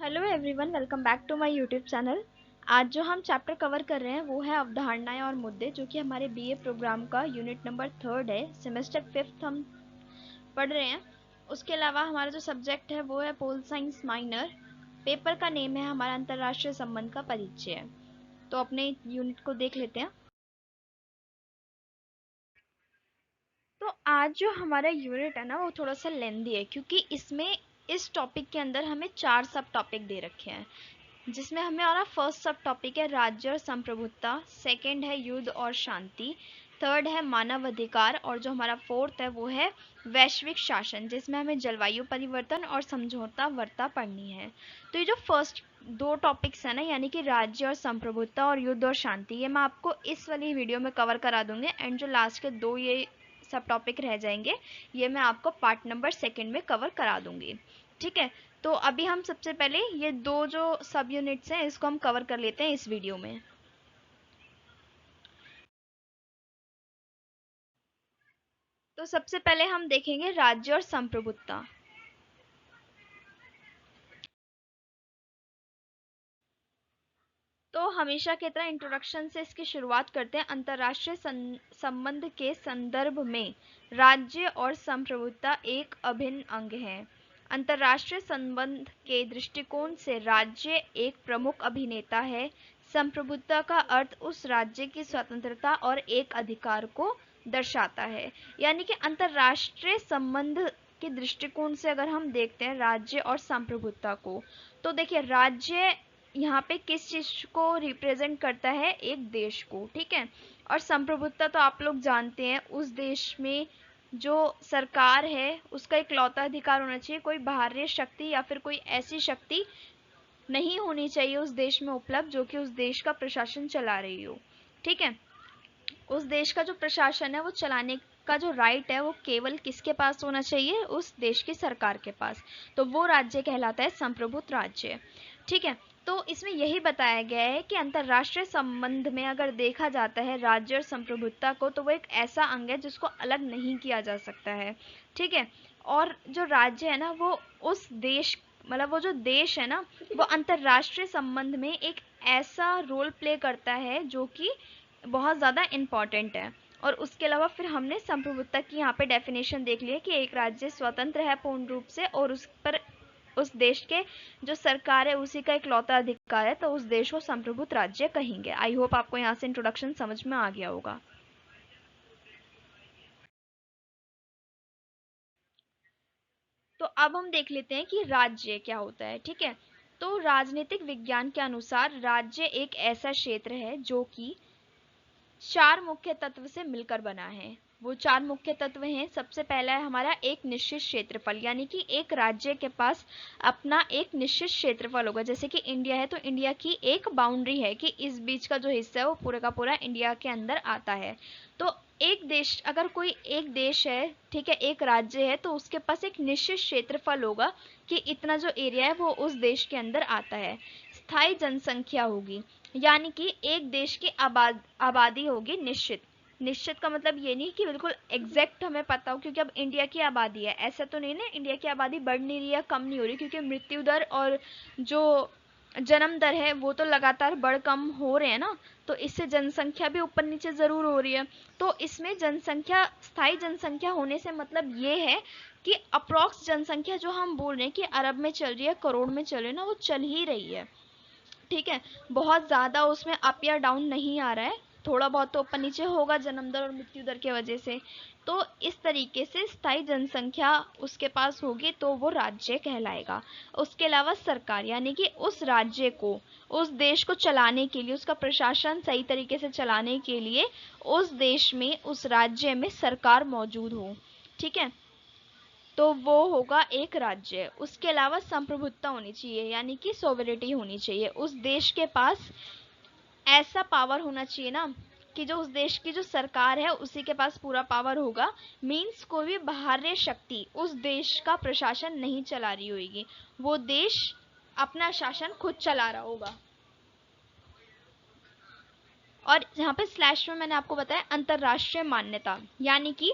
Hello everyone, welcome back to my YouTube channel. आज जो हम चैप्टर कवर कर रहे हैं वो है अवधारणाएं और मुद्दे, जो कि हमारे बीए प्रोग्राम का यूनिट नंबर 3 है। सेमेस्टर 5 हम पढ़ रहे हैं। उसके अलावा हमारा जो सब्जेक्ट है वो है पोल साइंस माइनर। पेपर का नेम है हमारा अंतर्राष्ट्रीय संबंध का परिचय। तो अपने यूनिट को देख लेते हैं। तो आज जो हमारा यूनिट है ना वो थोड़ा सा लेंदी है, क्योंकि इसमें इस टॉपिक के अंदर हमें 4 सब टॉपिक दे रखे हैं, जिसमें हमारा फर्स्ट सब टॉपिक है राज्य और संप्रभुता, सेकंड है युद्ध और शांति, थर्ड है मानव अधिकार, और जो हमारा फोर्थ है वो है वैश्विक शासन, जिसमें हमें जलवायु परिवर्तन और समझौता वार्ता पढ़नी है। तो ये जो फर्स्ट 2 टॉपिक्स है ना, यानी कि राज्य और संप्रभुता और युद्ध और शांति, ये मैं आपको इस वाली वीडियो में कवर करा दूंगी। एंड जो लास्ट के 2 ये सब टॉपिक रह जाएंगे, ये मैं आपको पार्ट नंबर 2 में कवर करा दूंगी। ठीक है, तो अभी हम सबसे पहले ये 2 जो सब यूनिट्स हैं इसको हम कवर कर लेते हैं इस वीडियो में। तो सबसे पहले हम देखेंगे राज्य और संप्रभुता। तो हमेशा की तरह इंट्रोडक्शन से इसकी शुरुआत करते हैं। अंतर्राष्ट्रीय संबंध के संदर्भ में राज्य और संप्रभुता एक अभिन्न अंग है। अंतर्राष्ट्रीय संबंध के दृष्टिकोण से राज्य एक प्रमुख अभिनेता है। संप्रभुता का अर्थ उस राज्य की स्वतंत्रता और एक अधिकार को दर्शाता है। यानी कि अंतर्राष्ट्रीय संबंध के दृष्टिकोण से अगर हम देखते हैं राज्य और संप्रभुता को, तो देखिए राज्य यहाँ पे किस चीज को रिप्रेजेंट करता है, एक देश को। ठीक है, और संप्रभुता तो आप लोग जानते हैं, उस देश में जो सरकार है उसका इकलौता अधिकार होना चाहिए, कोई बाहरी शक्ति या फिर कोई ऐसी शक्ति नहीं होनी चाहिए उस देश में उपलब्ध जो कि उस देश का प्रशासन चला रही हो। ठीक है, उस देश का जो प्रशासन है वो चलाने का जो राइट है वो केवल किसके पास होना चाहिए, उस देश की सरकार के पास। तो वो राज्य कहलाता है संप्रभुत राज्य। ठीक है, तो इसमें यही बताया गया है कि अंतर्राष्ट्रीय संबंध में अगर देखा जाता है राज्य और संप्रभुता को, तो वो एक ऐसा अंग है जिसको अलग नहीं किया जा सकता है। ठीक है, और जो राज्य है ना वो उस देश, मतलब वो जो देश है ना, वो अंतर्राष्ट्रीय संबंध में एक ऐसा रोल प्ले करता है जो कि बहुत ज़्यादा इम्पॉर्टेंट है। और उसके अलावा फिर हमने संप्रभुता की यहाँ पे डेफिनेशन देख ली है कि एक राज्य स्वतंत्र है पूर्ण रूप से, और उस पर उस देश के जो सरकार है उसी का इकलौता अधिकार है, तो उस देश को संप्रभुत राज्य कहेंगे। आई होप आपको यहाँ से इंट्रोडक्शन समझ में आ गया होगा। तो अब हम देख लेते हैं कि राज्य क्या होता है। ठीक है, तो राजनीतिक विज्ञान के अनुसार राज्य एक ऐसा क्षेत्र है जो कि 4 मुख्य तत्व से मिलकर बना है। वो 4 मुख्य तत्व हैं। सबसे पहला है हमारा एक निश्चित क्षेत्रफल, यानी कि एक राज्य के पास अपना एक निश्चित क्षेत्रफल होगा। जैसे कि इंडिया है तो इंडिया की एक बाउंड्री है कि इस बीच का जो हिस्सा है वो पूरे का पूरा इंडिया के अंदर आता है। तो एक देश, अगर कोई एक देश है, ठीक है, एक राज्य है, तो उसके पास एक निश्चित क्षेत्रफल होगा कि इतना जो एरिया है वो उस देश के अंदर आता है। स्थायी जनसंख्या होगी, यानी कि एक देश की आबादी होगी निश्चित। निश्चित का मतलब ये नहीं कि बिल्कुल एग्जैक्ट हमें पता हो, क्योंकि अब इंडिया की आबादी है, ऐसा तो नहीं ना, इंडिया की आबादी बढ़ नहीं रही है, कम नहीं हो रही, क्योंकि मृत्यु दर और जो जन्म दर है वो तो लगातार बढ़ कम हो रहे हैं ना, तो इससे जनसंख्या भी ऊपर नीचे जरूर हो रही है। तो इसमें जनसंख्या, स्थायी जनसंख्या होने से मतलब ये है कि अप्रोक्स जनसंख्या जो हम बोल रहे हैं कि अरब में चल रही है, करोड़ में चल रही है ना, वो चल ही रही है। ठीक है, बहुत ज़्यादा उसमें अप या डाउन नहीं आ रहा है, थोड़ा बहुत तो ऊपर नीचे होगा जन्म दर और मृत्यु दर की वजह से। तो इस तरीके से स्थायी जनसंख्या उसके पास होगी तो वो राज्य कहलाएगा। उसके अलावा सरकार, यानी कि उस राज्य को, उस देश को चलाने के लिए, उसका प्रशासन सही तरीके से चलाने के लिए उस देश में, उस राज्य में सरकार मौजूद हो। ठीक है, तो वो होगा एक राज्य। उसके अलावा संप्रभुत्ता होनी चाहिए, यानी कि सोवरेनिटी होनी चाहिए, उस देश के पास ऐसा पावर होना चाहिए ना कि जो उस देश की जो सरकार है उसी के पास पूरा पावर होगा। मीन्स कोई भी बाहरी शक्ति उस देश का प्रशासन नहीं चला रही होगी, वो देश अपना शासन खुद चला रहा होगा। और यहाँ पे स्लैश में मैंने आपको बताया अंतरराष्ट्रीय मान्यता, यानी कि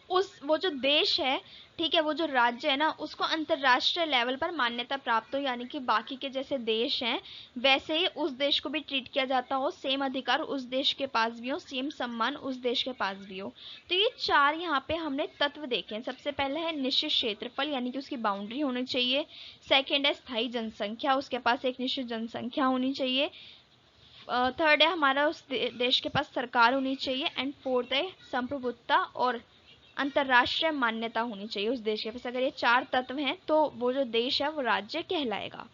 उस वो जो देश है, ठीक है, वो जो राज्य है ना, उसको अंतरराष्ट्रीय लेवल पर मान्यता प्राप्त हो, यानी कि बाकी के जैसे देश हैं वैसे ही उस देश को भी ट्रीट किया जाता हो, सेम अधिकार उस देश के पास भी हो, सेम सम्मान उस देश के पास भी हो। तो ये चार यहाँ पे हमने तत्व देखे हैं। सबसे पहले है निश्चित क्षेत्रफल, यानी कि उसकी बाउंड्री होनी चाहिए। सेकेंड है स्थायी जनसंख्या, उसके पास एक निश्चित जनसंख्या होनी चाहिए। थर्ड है हमारा उस देश के पास सरकार होनी चाहिए। एंड फोर्थ है संप्रभुता और अंतरराष्ट्रीय मान्यता होनी चाहिए उस देश के पास। अगर ये चार तत्व हैं तो वो जो देश है वो राज्य कहलाएगा।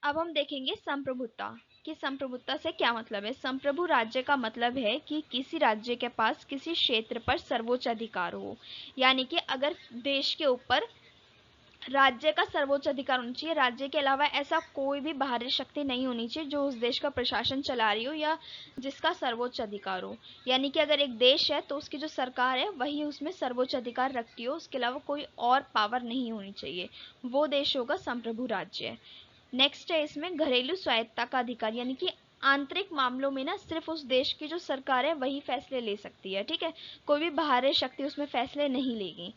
अब हम देखेंगे संप्रभुता कि संप्रभुता से क्या मतलब है। संप्रभु राज्य का मतलब है कि किसी राज्य के पास किसी क्षेत्र पर सर्वोच्च अधिकार हो, यानी कि अगर देश के ऊपर राज्य का सर्वोच्च अधिकार होना चाहिए, राज्य के अलावा ऐसा कोई भी बाहरी शक्ति नहीं होनी चाहिए जो उस देश का प्रशासन चला रही हो या जिसका सर्वोच्च अधिकार हो। यानी कि अगर एक देश है तो उसकी जो सरकार है वही उसमें सर्वोच्च अधिकार रखती हो, उसके अलावा कोई और पावर नहीं होनी चाहिए, वो देश होगा संप्रभु राज्य। नेक्स्ट है इसमें घरेलू स्वायत्ता का अधिकार, यानी कि आंतरिक मामलों में ना सिर्फ उस देश की जो सरकार है वही फैसले ले सकती है, ठीक है, कोई भी बाहरी शक्ति उसमें फैसले नहीं लेगी।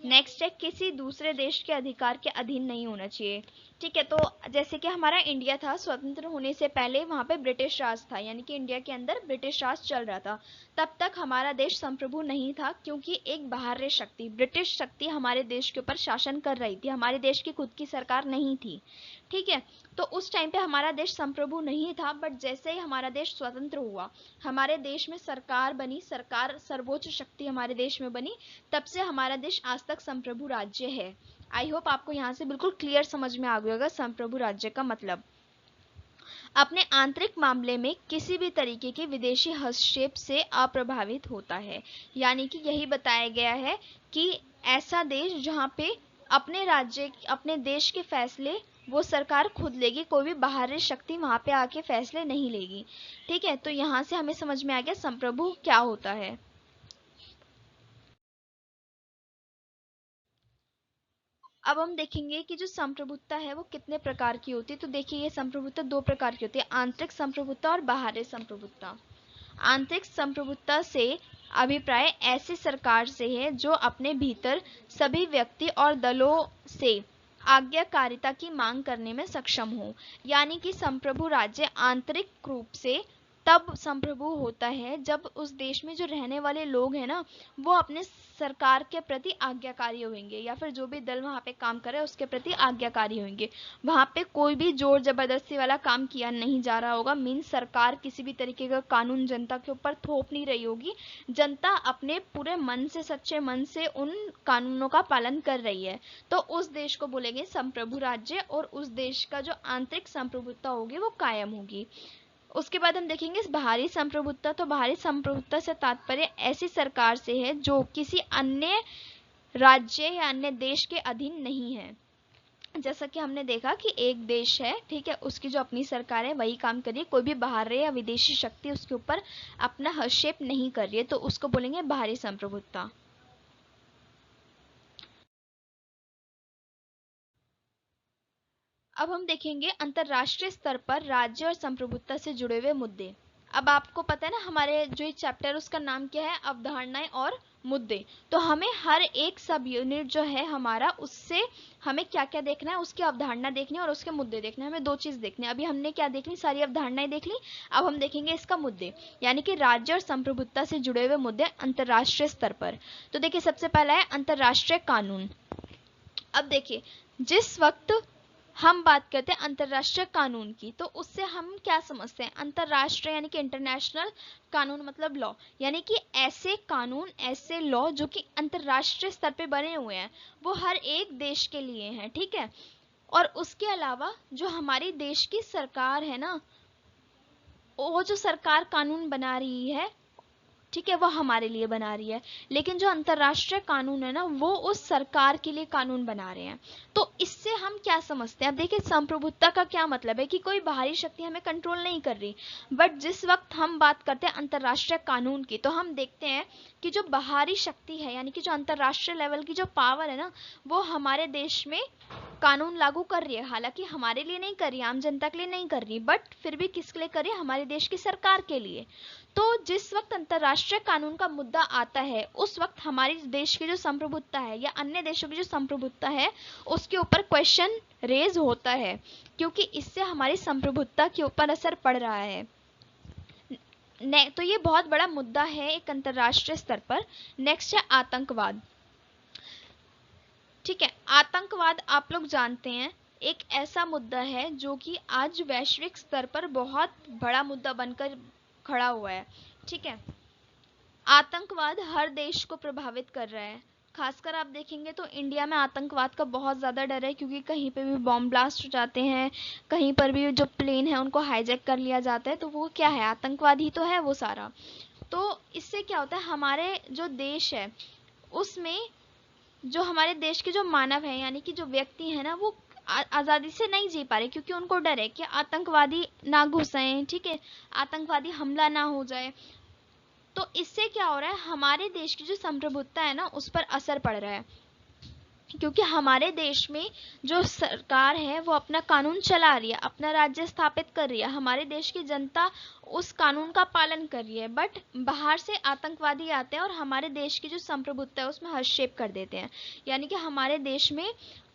नेक्स्ट है किसी दूसरे देश के अधिकार के अधीन नहीं होना चाहिए, ठीक है। तो जैसे कि हमारा इंडिया था, स्वतंत्र होने से पहले वहाँ पे ब्रिटिश राज था, यानी कि इंडिया के अंदर ब्रिटिश राज चल रहा था। तब तक हमारा देश संप्रभु नहीं था, क्योंकि एक बाहरी शक्ति ब्रिटिश शक्ति हमारे देश के ऊपर शासन कर रही थी, हमारे देश की खुद की सरकार नहीं थी, ठीक है। तो उस टाइम पे हमारा देश संप्रभु नहीं था, बट जैसे ही हमारा देश स्वतंत्र हुआ, हमारे देश में सरकार बनी, सरकार सर्वोच्च शक्ति हमारे देश में बनी, तब से हमारा देश आज तक संप्रभु राज्य है। आई होप आपको यहाँ से बिल्कुल क्लियर समझ में आ गया होगा संप्रभु राज्य का मतलब। अपने आंतरिक मामले में किसी भी तरीके के विदेशी हस्तक्षेप से अप्रभावित होता है, यानी कि यही बताया गया है कि ऐसा देश जहाँ पे अपने राज्य अपने देश के फैसले वो सरकार खुद लेगी, कोई भी बाहरी शक्ति वहाँ पे आके फैसले नहीं लेगी, ठीक है। तो यहाँ से हमें समझ में आ गया संप्रभु क्या होता है। अब हम देखेंगे कि जो संप्रभुता है वो कितने प्रकार की होती है। तो देखिए ये संप्रभुता दो प्रकार की होती है, आंतरिक संप्रभुता और बाहरी संप्रभुता। आंतरिक संप्रभुता से अभिप्राय ऐसी सरकार से है जो अपने भीतर सभी व्यक्ति और दलों से आज्ञाकारिता की मांग करने में सक्षम हो, यानी कि संप्रभु राज्य आंतरिक रूप से तब संप्रभु होता है जब उस देश में जो रहने वाले लोग हैं ना, वो अपने सरकार के प्रति आज्ञाकारी होंगे, या फिर जो भी दल वहाँ पे काम करे उसके प्रति आज्ञाकारी होंगे। वहाँ पे कोई भी जोर जबरदस्ती वाला काम किया नहीं जा रहा होगा, मीन सरकार किसी भी तरीके का कानून जनता के ऊपर थोप नहीं रही होगी, जनता अपने पूरे मन से सच्चे मन से उन कानूनों का पालन कर रही है, तो उस देश को बोलेंगे संप्रभु राज्य, और उस देश का जो आंतरिक संप्रभुता होगी वो कायम होगी। उसके बाद हम देखेंगे बाहरी संप्रभुता। तो बाहरी संप्रभुता से तात्पर्य ऐसी सरकार से है जो किसी अन्य राज्य या अन्य देश के अधीन नहीं है। जैसा कि हमने देखा कि एक देश है, ठीक है, उसकी जो अपनी सरकार है वही काम कर रही है, कोई भी बाहरी या विदेशी शक्ति उसके ऊपर अपना हस्तक्षेप नहीं कर रही है, तो उसको बोलेंगे बाहरी संप्रभुता। अब हम देखेंगे अंतरराष्ट्रीय स्तर पर राज्य और संप्रभुता से जुड़े हुए मुद्दे। अब आपको पता है ना हमारे जो ये चैप्टर है उसका नाम क्या है, अवधारणाएं और मुद्दे। तो हमें हर एक सब यूनिट जो है हमारा, उससे हमें क्या क्या देखना है, उसकी अवधारणा देखनी है और उसके मुद्दे देखने हैं। हमें दो चीज देखनी है। अभी हमने क्या देख ली, सारी अवधारणाएं देख ली, अब हम देखेंगे इसका मुद्दे, यानी कि राज्य और संप्रभुता से जुड़े हुए मुद्दे अंतरराष्ट्रीय स्तर पर। तो देखिए सबसे पहला है अंतरराष्ट्रीय कानून। अब देखिए जिस वक्त हम बात करते हैं अंतरराष्ट्रीय कानून की, तो उससे हम क्या समझते हैं, अंतरराष्ट्रीय यानी कि इंटरनेशनल, कानून मतलब लॉ, यानी कि ऐसे कानून ऐसे लॉ जो कि अंतरराष्ट्रीय स्तर पे बने हुए हैं, वो हर एक देश के लिए हैं, ठीक है। और उसके अलावा जो हमारी देश की सरकार है ना, वो जो सरकार कानून बना रही है, ठीक है, वो हमारे लिए बना रही है, लेकिन जो अंतरराष्ट्रीय कानून है ना वो उस सरकार के लिए कानून बना रहे हैं। तो इससे हम क्या समझते हैं, अब देखिए संप्रभुता का क्या मतलब है कि कोई बाहरी शक्ति हमें कंट्रोल नहीं कर रही, बट जिस वक्त हम बात करते हैं अंतरराष्ट्रीय कानून की, तो हम देखते हैं कि जो बाहरी शक्ति है, यानी कि जो अंतरराष्ट्रीय लेवल की जो पावर है ना, वो हमारे देश में कानून लागू कर रही है, हालांकि हमारे लिए नहीं कर रही, आम जनता के लिए नहीं कर रही, बट फिर भी किसके लिए कर रही है, हमारे देश की सरकार के लिए। तो जिस वक्त अंतर्राष्ट्रीय कानून का मुद्दा आता है उस वक्त हमारे देश की जो संप्रभुता है या अन्य देशों की जो संप्रभुता है उसके ऊपर क्वेश्चन रेज होता है, क्योंकि इससे हमारी संप्रभुता के ऊपर असर पड़ रहा है। तो ये बहुत बड़ा मुद्दा है एक अंतर्राष्ट्रीय स्तर पर। नेक्स्ट है आतंकवाद। ठीक है, आतंकवाद आप लोग जानते हैं एक ऐसा मुद्दा है जो कि आज वैश्विक स्तर पर बहुत बड़ा मुद्दा बनकर खड़ा हुआ है। ठीक है, आतंकवाद हर देश को प्रभावित कर रहा है। खासकर आप देखेंगे तो इंडिया में आतंकवाद का बहुत ज़्यादा डर है, क्योंकि कहीं पे भी बॉम्ब ब्लास्ट हो जाते हैं, कहीं पर भी जो प्लेन है उनको हाईजैक कर लिया जाता है, तो वो क्या है, आतंकवाद ही तो है वो सारा। तो इससे क्या होता है, हमारे जो देश है उसमें जो हमारे देश के जो मानव हैं यानी कि जो व्यक्ति हैं ना, वो आज़ादी से नहीं जी पा रहे, क्योंकि उनको डर है कि आतंकवादी ना घुस आए, ठीक है, आतंकवादी हमला ना हो जाए। तो इससे क्या हो रहा है, हमारे देश की जो संप्रभुता है ना उस पर असर पड़ रहा है, क्योंकि हमारे देश में जो सरकार है वो अपना कानून चला रही है, अपना राज्य स्थापित कर रही है, हमारे देश की जनता उस कानून का पालन कर रही है, बट बाहर से आतंकवादी आते हैं और हमारे देश की जो संप्रभुता है उसमें हस्तक्षेप कर देते हैं, यानी कि हमारे देश में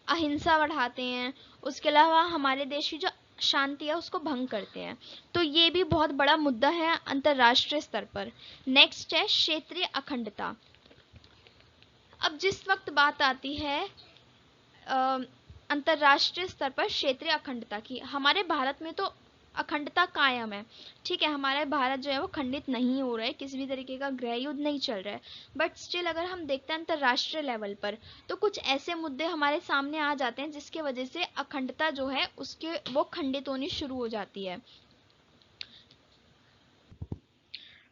अहिंसा बढ़ाते हैं, उसके अलावा हमारे देश की जो शांति है उसको भंग करते हैं। तो ये भी बहुत बड़ा मुद्दा है अंतर्राष्ट्रीय स्तर पर। नेक्स्ट है क्षेत्रीय अखंडता। अब जिस वक्त बात आती है अंतर्राष्ट्रीय स्तर पर क्षेत्रीय अखंडता की, हमारे भारत में तो अखंडता कायम है। ठीक है, हमारा भारत जो है वो खंडित नहीं हो रहा है, किसी भी तरीके का गृह युद्ध नहीं चल रहा है, बट स्टिल अगर हम देखते हैं अंतर्राष्ट्रीय लेवल पर तो कुछ ऐसे मुद्दे हमारे सामने आ जाते हैं जिसकी वजह से अखंडता जो है उसके वो खंडित होनी शुरू हो जाती है।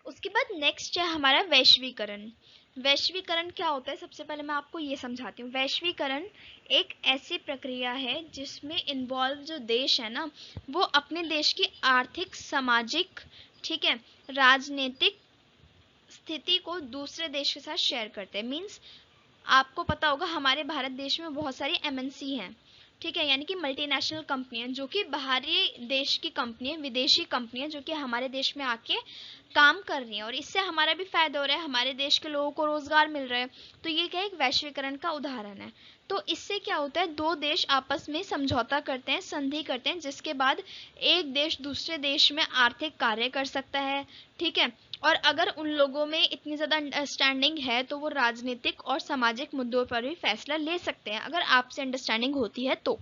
उसके बाद नेक्स्ट है हमारा वैश्वीकरण। वैश्वीकरण क्या होता है, सबसे पहले मैं आपको ये समझाती हूँ। वैश्वीकरण एक ऐसी प्रक्रिया है जिसमें इन्वॉल्व जो देश है ना वो अपने देश की आर्थिक, सामाजिक, ठीक है, राजनीतिक स्थिति को दूसरे देश के साथ शेयर करते हैं। मीन्स आपको पता होगा हमारे भारत देश में बहुत सारी एमएनसी हैं, ठीक है, यानी कि मल्टीनेशनल कंपनियां जो कि बाहरी देश की कंपनी, विदेशी कंपनियां जो कि हमारे देश में आके काम कर रही हैं, और इससे हमारा भी फायदा हो रहा है, हमारे देश के लोगों को रोजगार मिल रहा है। तो ये क्या, एक वैश्वीकरण का उदाहरण है। तो इससे क्या होता है, दो देश आपस में समझौता करते हैं, संधि करते हैं, जिसके बाद एक देश दूसरे देश में आर्थिक कार्य कर सकता है, ठीक है, और अगर उन लोगों में इतनी ज़्यादा अंडरस्टैंडिंग है तो वो राजनीतिक और सामाजिक मुद्दों पर भी फैसला ले सकते हैं, अगर आपसे अंडरस्टैंडिंग होती है तो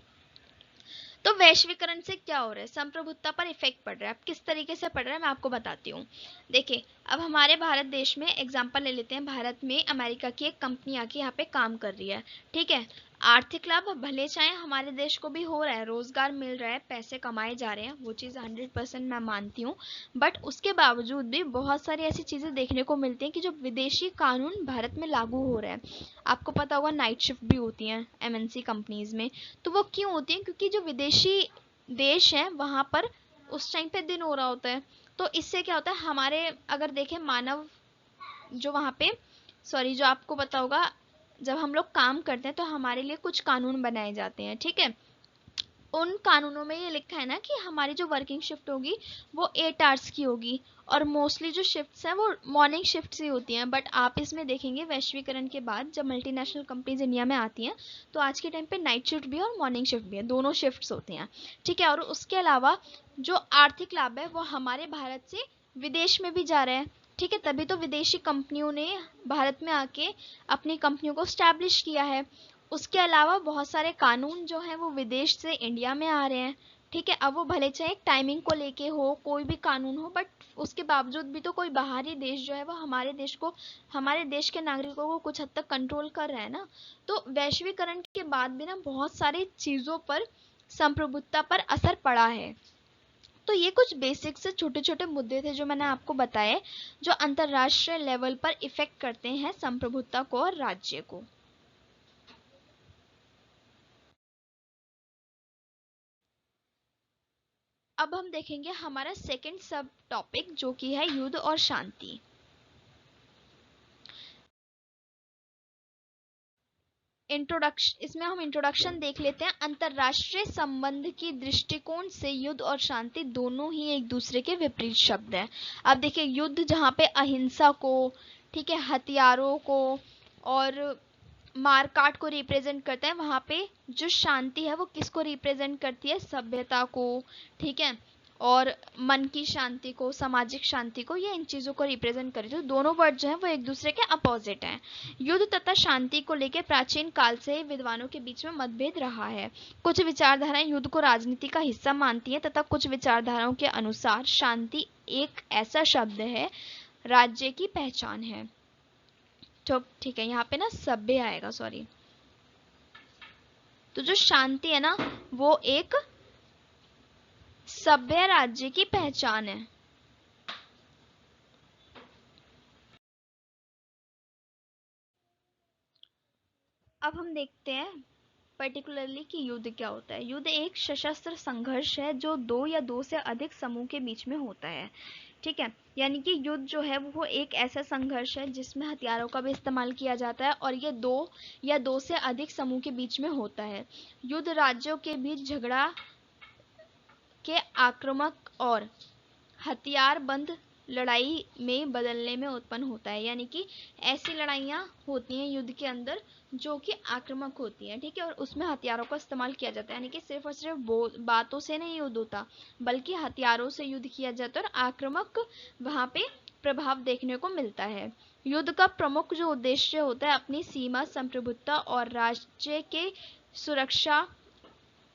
वैश्वीकरण से क्या हो रहा है, संप्रभुता पर इफेक्ट पड़ रहा है। अब किस तरीके से पड़ रहा है मैं आपको बताती हूँ। देखिए, अब हमारे भारत देश में एग्जांपल ले लेते हैं, भारत में अमेरिका की एक कंपनी आके यहाँ पे काम कर रही है, ठीक है, आर्थिक लाभ भले चाहे हमारे देश को भी हो रहा है, रोजगार मिल रहा है, पैसे कमाए जा रहे हैं, वो चीज़ 100% मैं मानती हूँ, बट उसके बावजूद भी बहुत सारी ऐसी चीज़ें देखने को मिलती हैं कि जो विदेशी कानून भारत में लागू हो रहा है। आपको पता होगा नाइट शिफ्ट भी होती हैं एमएनसी कंपनीज में, तो वो क्यों होती हैं, क्योंकि जो विदेशी देश हैं वहाँ पर उस टाइम पे दिन हो रहा होता है। तो इससे क्या होता है, हमारे अगर देखें मानव जो वहाँ पे, सॉरी, जो आपको पता होगा जब हम लोग काम करते हैं तो हमारे लिए कुछ कानून बनाए जाते हैं, ठीक है, उन कानूनों में ये लिखा है ना कि हमारी जो वर्किंग शिफ्ट होगी वो 8 आवर्स की होगी, और मोस्टली जो शिफ्ट्स हैं वो मॉर्निंग शिफ्ट्स ही होती हैं। बट आप इसमें देखेंगे वैश्वीकरण के बाद जब मल्टीनेशनल कंपनीज इंडिया में आती हैं तो आज के टाइम पे नाइट शिफ्ट भी है और मॉर्निंग शिफ्ट भी है, दोनों शिफ्ट्स होती हैं, ठीक है, और उसके अलावा जो आर्थिक लाभ है वो हमारे भारत से विदेश में भी जा रहे हैं, ठीक है, तभी तो विदेशी कंपनियों ने भारत में आके अपनी कंपनियों को स्टैब्लिश किया है। उसके अलावा बहुत सारे कानून जो हैं वो विदेश से इंडिया में आ रहे हैं, ठीक है, अब वो भले चाहे टाइमिंग को लेके हो, कोई भी कानून हो, बट उसके बावजूद भी तो कोई बाहरी देश जो है वो हमारे देश को, हमारे देश के नागरिकों को कुछ हद तक कंट्रोल कर रहा है ना। तो वैश्वीकरण के बाद भी ना बहुत सारी चीज़ों पर, संप्रभुता पर असर पड़ा है। तो ये कुछ बेसिक से छोटे छोटे मुद्दे थे जो मैंने आपको बताए, जो अंतर्राष्ट्रीय लेवल पर इफेक्ट करते हैं संप्रभुता को और राज्य को। अब हम देखेंगे हमारा सेकंड सब टॉपिक जो कि है युद्ध और शांति। इसमें हम इंट्रोडक्शन देख लेते हैं। अंतरराष्ट्रीय संबंध की दृष्टिकोण से युद्ध और शांति दोनों ही एक दूसरे के विपरीत शब्द हैं। अब देखिए, युद्ध जहाँ पे अहिंसा को, ठीक है, हथियारों को और मारकाट को रिप्रेजेंट करता है, वहां पे जो शांति है वो किसको रिप्रेजेंट करती है? सभ्यता को, ठीक है, और मन की शांति को, सामाजिक शांति को, ये इन चीजों को रिप्रेजेंट करती है। तो दोनों वर्ड जो है वो एक दूसरे के अपोजिट हैं। युद्ध तथा शांति को लेकर प्राचीन काल से ही विद्वानों के बीच में मतभेद रहा है। कुछ विचारधाराएं युद्ध को राजनीति का हिस्सा मानती हैं तथा कुछ विचारधाराओं के अनुसार शांति एक ऐसा शब्द है, राज्य की पहचान है। तो ठीक है, यहाँ पे ना सभ्य आएगा, सॉरी। तो जो शांति है ना, वो एक सभ्य राज्य की पहचान है। अब हम देखते हैं पर्टिकुलरली कि युद्ध क्या होता है। युद्ध एक सशस्त्र संघर्ष है जो दो या दो से अधिक समूह के बीच में होता है, ठीक है। यानी कि युद्ध जो है वो एक ऐसा संघर्ष है जिसमें हथियारों का भी इस्तेमाल किया जाता है और ये दो या दो से अधिक समूह के बीच में होता है। युद्ध राज्यों के बीच झगड़ा के आक्रामक और हथियारबंद लड़ाई में बदलने में उत्पन्न होता है। यानी कि ऐसी लड़ाइयाँ होती हैं युद्ध के अंदर जो कि आक्रामक होती हैं, ठीक है, और उसमें हथियारों का इस्तेमाल किया जाता है। यानी कि सिर्फ और सिर्फ बातों से नहीं युद्ध होता, बल्कि हथियारों से युद्ध किया जाता है और आक्रामक वहां पे प्रभाव देखने को मिलता है। युद्ध का प्रमुख जो उद्देश्य होता है अपनी सीमा, संप्रभुता और राज्य के सुरक्षा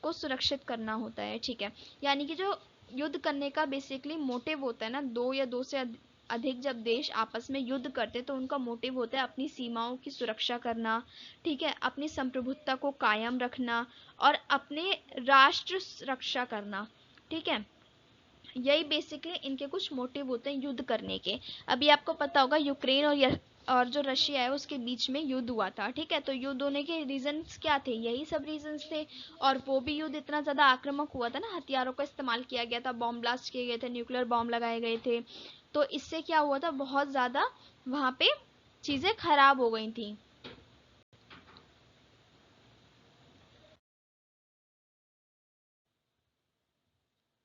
को सुरक्षित करना होता है, ठीक है। यानी कि जो युद्ध करने का बेसिकली मोटिव होता है ना, दो या दो से अधिक जब देश आपस में युद्ध करते हैं तो उनका मोटिव होता है अपनी सीमाओं की सुरक्षा करना, ठीक है, अपनी संप्रभुता को कायम रखना और अपने राष्ट्र रक्षा करना, ठीक है। यही बेसिकली इनके कुछ मोटिव होते हैं युद्ध करने के। अभी आपको पता होगा यूक्रेन और जो रशिया है उसके बीच में युद्ध हुआ था, ठीक है। तो युद्ध होने के रीजंस क्या थे? यही सब रीजंस थे। और वो भी युद्ध इतना ज्यादा आक्रामक हुआ था ना, हथियारों का इस्तेमाल किया गया था, बॉम्ब ब्लास्ट किए गए थे, न्यूक्लियर बॉम्ब लगाए गए थे। तो इससे क्या हुआ था, बहुत ज्यादा वहां पे चीजें खराब हो गई थी।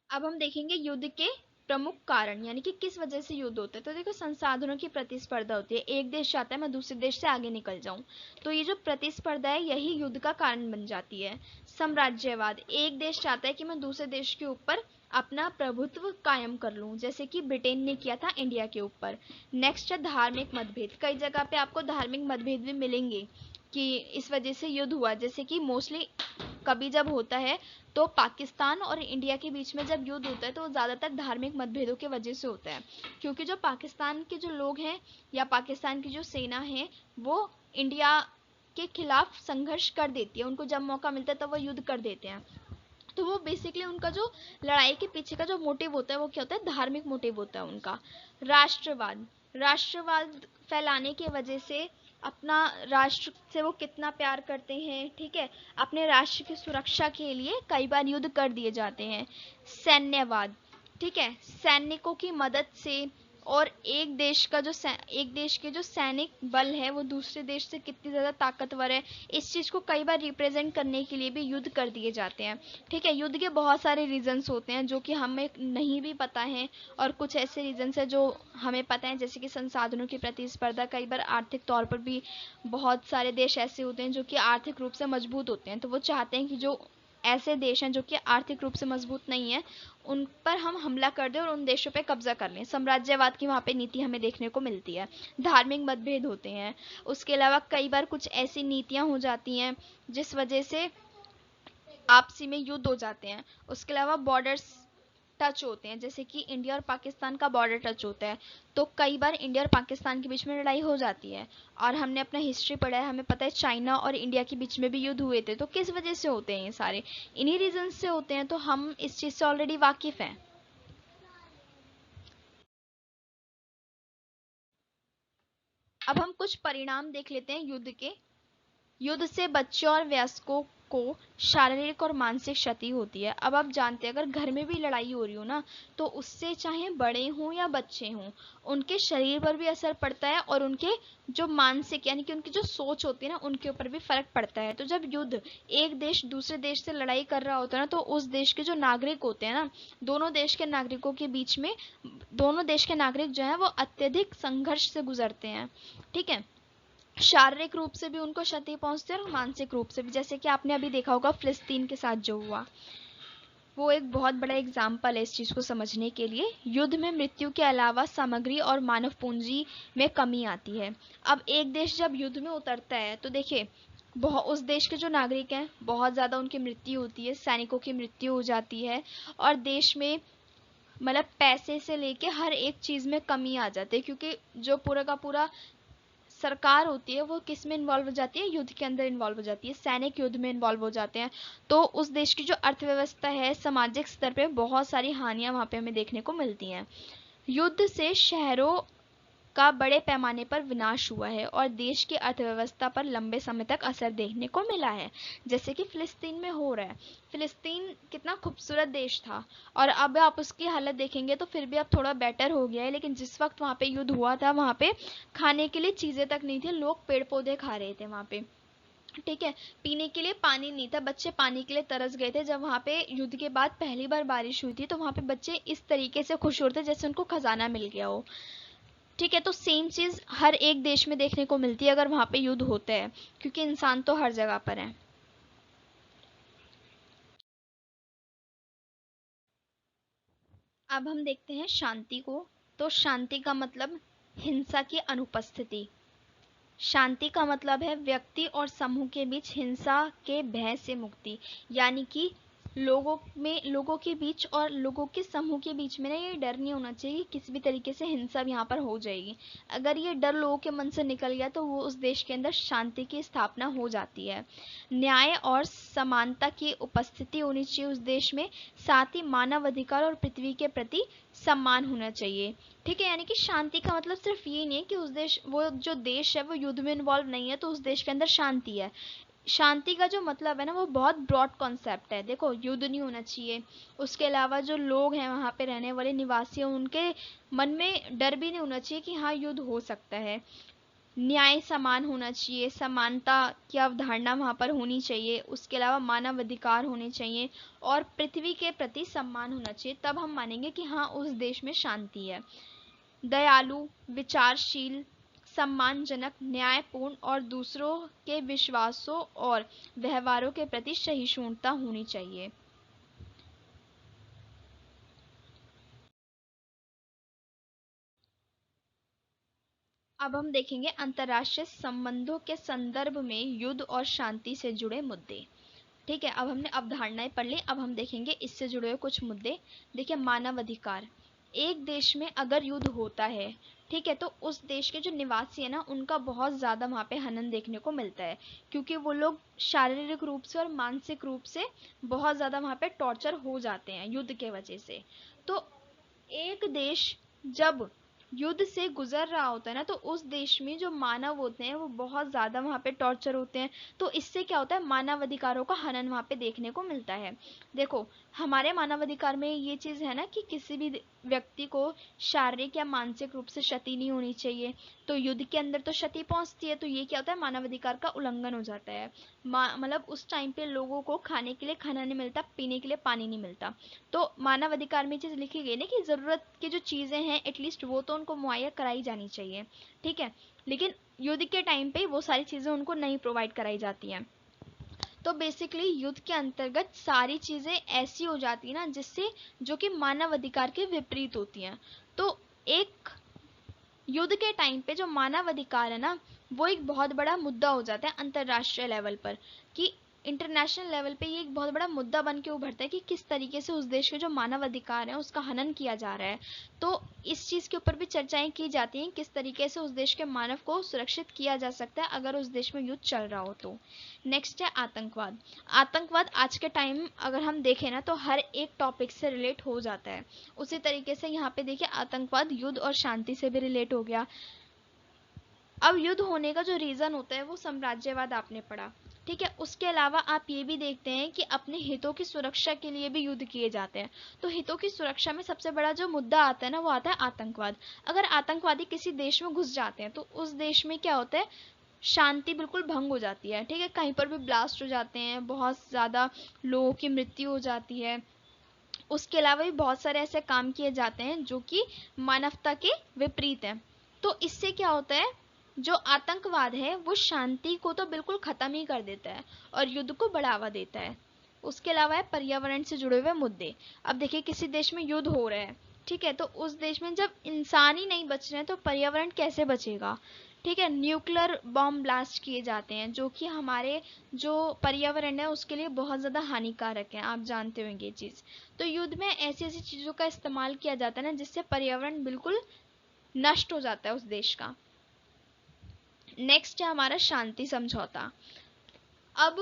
अब हम देखेंगे युद्ध के प्रमुख कारण, यानी कि किस वजह से युद्ध होता है। तो देखो, संसाधनों की प्रतिस्पर्धा होती है। एक देश चाहता है मैं दूसरे देश से आगे निकल जाऊं, तो ये जो प्रतिस्पर्धा है यही युद्ध का कारण बन जाती है। साम्राज्यवाद, एक देश चाहता है कि मैं दूसरे देश के ऊपर अपना प्रभुत्व कायम कर लूं, जैसे कि ब्रिटेन ने किया था इंडिया के ऊपर। नेक्स्ट है धार्मिक मतभेद। कई जगह पे आपको धार्मिक मतभेद भी मिलेंगे कि इस वजह से युद्ध हुआ, जैसे कि मोस्टली कभी जब होता है तो पाकिस्तान और इंडिया के बीच में जब युद्ध होता है तो ज्यादातर धार्मिक मतभेदों की वजह से होता है। क्योंकि जो पाकिस्तान के जो लोग हैं या पाकिस्तान की जो सेना है वो इंडिया के खिलाफ संघर्ष कर देती है, उनको जब मौका मिलता है तब वो युद्ध कर देते हैं। तो वो बेसिकली उनका जो लड़ाई के पीछे का जो मोटिव होता है वो क्या होता है, धार्मिक मोटिव होता है उनका। राष्ट्रवाद, राष्ट्रवाद फैलाने की वजह से अपना राष्ट्र से वो कितना प्यार करते हैं, ठीक है, अपने राष्ट्र की सुरक्षा के लिए कई बार युद्ध कर दिए जाते हैं। सैन्यवाद, ठीक है, सैनिकों की मदद से और एक देश के जो सैनिक बल है वो दूसरे देश से कितनी ज्यादा ताकतवर है, इस चीज को कई बार रिप्रेजेंट करने के लिए भी युद्ध कर दिए जाते हैं, ठीक है। युद्ध के बहुत सारे रीजंस होते हैं जो कि हमें नहीं भी पता है और कुछ ऐसे रीजंस है जो हमें पता है, जैसे कि संसाधनों की प्रतिस्पर्धा। कई बार आर्थिक तौर पर भी बहुत सारे देश ऐसे होते हैं जो कि आर्थिक रूप से मजबूत होते हैं, तो वो चाहते हैं कि जो ऐसे देश हैं जो कि आर्थिक रूप से मजबूत नहीं है उन पर हम हमला कर दें और उन देशों पे कब्जा कर लें। साम्राज्यवाद की वहाँ पे नीति हमें देखने को मिलती है। धार्मिक मतभेद होते हैं। उसके अलावा कई बार कुछ ऐसी नीतियां हो जाती हैं जिस वजह से आपसी में युद्ध हो जाते हैं। उसके अलावा बॉर्डर्स टच होते हैं, जैसे कि इंडिया और पाकिस्तान का बॉर्डर टच होता है, तो कई बार इंडिया और पाकिस्तान के बीच में लड़ाई हो जाती है। और हमने अपना हिस्ट्री पढ़ा है, हमें पता है चाइना और इंडिया के बीच में भी युद्ध हुए थे। तो किस वजह से होते हैं ये सारे? इन्हीं रीजन से होते हैं, तो हम इस चीज से ऑलरेडी वाकिफ हैं। अब हम कुछ परिणाम देख लेते हैं युद्ध के। युद्ध से बच्चों और वयस्कों को शारीरिक और मानसिक क्षति होती है। अब आप जानते हैं, अगर घर में भी लड़ाई हो रही हो ना, तो उससे चाहे बड़े हों या बच्चे हों, उनके शरीर पर भी असर पड़ता है और उनके जो मानसिक यानी कि उनकी जो सोच होती है ना, उनके ऊपर भी फर्क पड़ता है। तो जब युद्ध एक देश दूसरे देश से लड़ाई कर रहा होता है ना, तो उस देश के जो नागरिक होते हैं ना, दोनों देश के नागरिकों के बीच में, दोनों देश के नागरिक जो है वो अत्यधिक संघर्ष से गुजरते हैं। ठीक है, शारीरिक रूप से भी उनको क्षति पहुंचती है और मानसिक रूप से भी। जैसे कि आपने अभी देखा होगा फिलिस्तीन के साथ जो हुआ, वो एक बहुत बड़ा एग्जाम्पल है इस चीज को समझने के लिए। युद्ध में मृत्यु के अलावा सामग्री और मानव पूंजी में कमी आती है। अब एक देश जब युद्ध में उतरता है तो देखिए, बहुत उस देश के जो नागरिक हैं, बहुत ज्यादा उनकी मृत्यु होती है, सैनिकों की मृत्यु हो जाती है, और देश में मतलब पैसे से लेके हर एक चीज में कमी आ जाती है, क्योंकि जो पूरा का पूरा सरकार होती है वो किस में इन्वॉल्व हो जाती है, युद्ध के अंदर इन्वॉल्व हो जाती है, सैनिक युद्ध में इन्वॉल्व हो जाते हैं। तो उस देश की जो अर्थव्यवस्था है, सामाजिक स्तर पे बहुत सारी हानियां वहां पे हमें देखने को मिलती हैं। युद्ध से शहरों का बड़े पैमाने पर विनाश हुआ है और देश की अर्थव्यवस्था पर लंबे समय तक असर देखने को मिला है, जैसे कि फिलिस्तीन में हो रहा है। फिलिस्तीन कितना खूबसूरत देश था, और अब आप उसकी हालत देखेंगे तो फिर भी अब थोड़ा बेटर हो गया है, लेकिन जिस वक्त वहाँ पे युद्ध हुआ था, वहाँ पे खाने के लिए चीजें तक नहीं थी, लोग पेड़ पौधे खा रहे थे वहाँ पे। ठीक है, पीने के लिए पानी नहीं था, बच्चे पानी के लिए तरस गए थे। जब वहाँ पे युद्ध के बाद पहली बार बारिश हुई थी, तो वहाँ पे बच्चे इस तरीके से खुश हो रहे थे जैसे उनको खजाना मिल गया हो। ठीक है, तो सेम चीज हर एक देश में देखने को मिलती है अगर वहां पे युद्ध होते हैं, क्योंकि इंसान तो हर जगह पर है। अब हम देखते हैं शांति को। तो शांति का मतलब हिंसा की अनुपस्थिति। शांति का मतलब है व्यक्ति और समूह के बीच हिंसा के भय से मुक्ति, यानी कि लोगों के बीच और लोगों के समूह के बीच में ना ये डर नहीं होना चाहिए कि किसी भी तरीके से हिंसा यहाँ पर हो जाएगी। अगर ये डर लोगों के मन से निकल गया तो वो उस देश के अंदर शांति की स्थापना हो जाती है। न्याय और समानता की उपस्थिति होनी चाहिए उस देश में, साथ ही मानव अधिकार और पृथ्वी के प्रति सम्मान होना चाहिए। ठीक है, यानी कि शांति का मतलब सिर्फ ये नहीं है कि उस देश, वो जो देश है वो युद्ध में इन्वॉल्व नहीं है तो उस देश के अंदर शांति है। शांति का जो मतलब है ना, वो बहुत ब्रॉड कॉन्सेप्ट है। देखो, युद्ध नहीं होना चाहिए, उसके अलावा जो लोग हैं वहाँ पे रहने वाले निवासी हैं, उनके मन में डर भी नहीं होना चाहिए कि हाँ युद्ध हो सकता है। न्याय समान होना चाहिए, समानता की अवधारणा वहाँ पर होनी चाहिए, उसके अलावा मानव अधिकार होने चाहिए और पृथ्वी के प्रति सम्मान होना चाहिए। तब हम मानेंगे कि हाँ उस देश में शांति है। दयालु, विचारशील, सम्मानजनक, न्यायपूर्ण और दूसरों के विश्वासों और व्यवहारों के प्रति सहिष्णुता होनी चाहिए। अब हम देखेंगे अंतर्राष्ट्रीय संबंधों के संदर्भ में युद्ध और शांति से जुड़े मुद्दे। ठीक है, अब हमने अवधारणाएं पढ़ ली, अब हम देखेंगे इससे जुड़े हुए कुछ मुद्दे। देखिए, मानव अधिकार। एक देश में अगर युद्ध होता है, ठीक है, तो उस देश के जो निवासी है ना, उनका बहुत ज्यादा वहां पे हनन देखने को मिलता है, क्योंकि वो लोग शारीरिक रूप से और मानसिक रूप से बहुत ज्यादा वहां पे टॉर्चर हो जाते हैं युद्ध के वजह से। तो एक देश जब युद्ध से गुजर रहा होता है ना, तो उस देश में जो मानव होते हैं वो बहुत ज्यादा वहां पे टॉर्चर होते हैं। तो इससे क्या होता है, मानव अधिकारों का हनन वहां पे देखने को मिलता है। देखो, हमारे मानव अधिकार में ये चीज है ना कि किसी भी व्यक्ति को शारीरिक या मानसिक रूप से क्षति नहीं होनी चाहिए। तो युद्ध के अंदर तो क्षति पहुंचती है, तो ये क्या होता है, मानव अधिकार का उल्लंघन हो जाता है। मतलब उस टाइम पे लोगों को खाने के लिए खाना नहीं मिलता, पीने के लिए पानी नहीं मिलता। तो मानव अधिकार में चीज लिखी गई ना कि जरूरत की जो चीजें हैं एटलीस्ट वो तो उनको मुहैया कराई जानी चाहिए। ठीक है, लेकिन युद्ध के टाइम पे वो सारी चीजें उनको नहीं प्रोवाइड कराई जाती हैं। तो बेसिकली युद्ध के अंतर्गत सारी चीजें ऐसी हो जाती है ना जिससे, जो कि मानव अधिकार के विपरीत होती हैं। तो एक युद्ध के टाइम पे जो मानव अधिकार है ना, वो एक बहुत बड़ा मुद्दा हो जाता है अंतरराष्ट्रीय लेवल पर, कि इंटरनेशनल लेवल पे ये एक बहुत बड़ा मुद्दा बन के उभरता है कि किस तरीके से उस देश के जो मानव अधिकार है उसका हनन किया जा रहा है। तो इस चीज के ऊपर भी चर्चाएं की जाती हैं, किस तरीके से उस देश के मानव को सुरक्षित किया जा सकता है अगर उस देश में युद्ध चल रहा हो तो। नेक्स्ट है आतंकवाद। आतंकवाद आज के टाइम अगर हम देखें ना, तो हर एक टॉपिक से रिलेट हो जाता है। उसी तरीके से यहाँ पे देखिए, आतंकवाद युद्ध और शांति से भी रिलेट हो गया। अब युद्ध होने का जो रीज़न होता है वो साम्राज्यवाद आपने पढ़ा, ठीक है। उसके अलावा आप ये भी देखते हैं कि अपने हितों की सुरक्षा के लिए भी युद्ध किए जाते हैं। तो हितों की सुरक्षा में सबसे बड़ा जो मुद्दा आता है ना, वो आता है आतंकवाद। अगर आतंकवादी किसी देश में घुस जाते हैं तो उस देश में क्या होता है, शांति बिल्कुल भंग हो जाती है, ठीक है। कहीं पर भी ब्लास्ट हो जाते हैं, बहुत ज़्यादा लोगों की मृत्यु हो जाती है। उसके अलावा भी बहुत सारे ऐसे काम किए जाते हैं जो कि मानवता के विपरीत हैं। तो इससे क्या होता है, जो आतंकवाद है वो शांति को तो बिल्कुल ख़त्म ही कर देता है और युद्ध को बढ़ावा देता है। उसके अलावा है पर्यावरण से जुड़े हुए मुद्दे। अब देखिए किसी देश में युद्ध हो रहा है, ठीक है, तो उस देश में जब इंसान ही नहीं बच रहे हैं तो पर्यावरण कैसे बचेगा, ठीक है। न्यूक्लियर बॉम्ब ब्लास्ट किए जाते हैं जो कि हमारे जो पर्यावरण है उसके लिए बहुत ज़्यादा हानिकारक है, आप जानते होंगे ये चीज़। तो युद्ध में ऐसी ऐसी चीज़ों का इस्तेमाल किया जाता है ना जिससे पर्यावरण बिल्कुल नष्ट हो जाता है उस देश का। नेक्स्ट है हमारा शांति समझौता। अब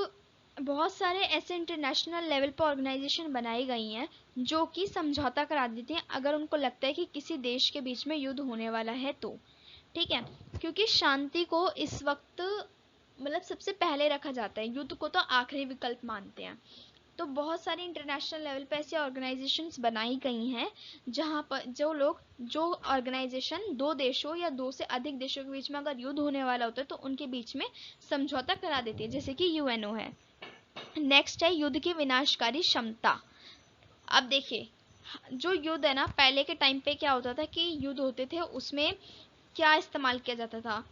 बहुत सारे ऐसे इंटरनेशनल लेवल पर ऑर्गेनाइजेशन बनाई गई हैं जो कि समझौता करा देती हैं अगर उनको लगता है कि किसी देश के बीच में युद्ध होने वाला है तो, ठीक है। क्योंकि शांति को इस वक्त मतलब सबसे पहले रखा जाता है, युद्ध को तो आखिरी विकल्प मानते हैं। तो बहुत सारी इंटरनेशनल लेवल पे ऐसी ऑर्गेनाइजेशंस बनाई गई हैं जहाँ पर जो ऑर्गेनाइजेशन दो देशों या दो से अधिक देशों के बीच में अगर युद्ध होने वाला होता है तो उनके बीच में समझौता करा देती है, जैसे कि यूएनओ है। नेक्स्ट है युद्ध की विनाशकारी क्षमता। अब देखिए जो युद्ध है ना, पहले के टाइम पे क्या होता था कि युद्ध होते थे उसमें क्या इस्तेमाल किया जाता था,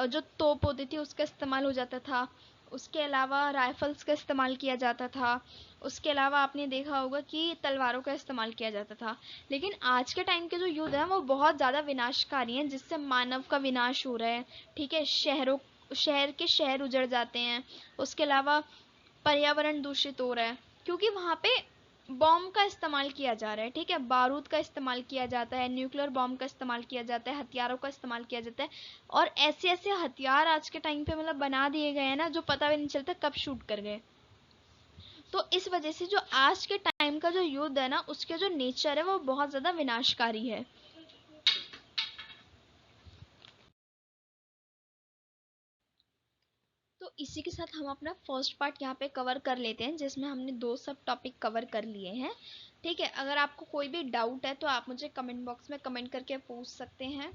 जो तोप होती थी उसका इस्तेमाल हो जाता था। उसके अलावा राइफल्स का इस्तेमाल किया जाता था। उसके अलावा आपने देखा होगा कि तलवारों का इस्तेमाल किया जाता था। लेकिन आज के टाइम के जो युद्ध हैं वो बहुत ज़्यादा विनाशकारी हैं, जिससे मानव का विनाश हो रहा है, ठीक है। शहर उजड़ जाते हैं। उसके अलावा पर्यावरण दूषित हो रहा है क्योंकि वहाँ पे बॉम्ब का इस्तेमाल किया जा रहा है, ठीक है। बारूद का इस्तेमाल किया जाता है, न्यूक्लियर बॉम्ब का इस्तेमाल किया जाता है, हथियारों का इस्तेमाल किया जाता है। और ऐसे ऐसे हथियार आज के टाइम पे मतलब बना दिए गए हैं ना जो पता भी नहीं चलता कब शूट कर गए। तो इस वजह से जो आज के टाइम का जो युद्ध है ना उसके जो नेचर है वो बहुत ज़्यादा विनाशकारी है। तो इसी के साथ हम अपना फर्स्ट पार्ट यहाँ पे कवर कर लेते हैं जिसमें हमने दो सब टॉपिक कवर कर लिए हैं, ठीक है। अगर आपको कोई भी डाउट है तो आप मुझे कमेंट बॉक्स में कमेंट करके पूछ सकते हैं।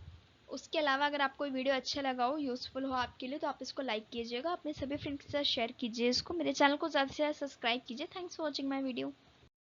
उसके अलावा अगर आपको वीडियो अच्छा लगा हो, यूज़फुल हो आपके लिए, तो आप इसको लाइक कीजिएगा, अपने सभी फ्रेंड्स के साथ शेयर कीजिए, इसको मेरे चैनल को ज़्यादा से ज़्यादा सब्सक्राइब कीजिए। Thanks for watching my video.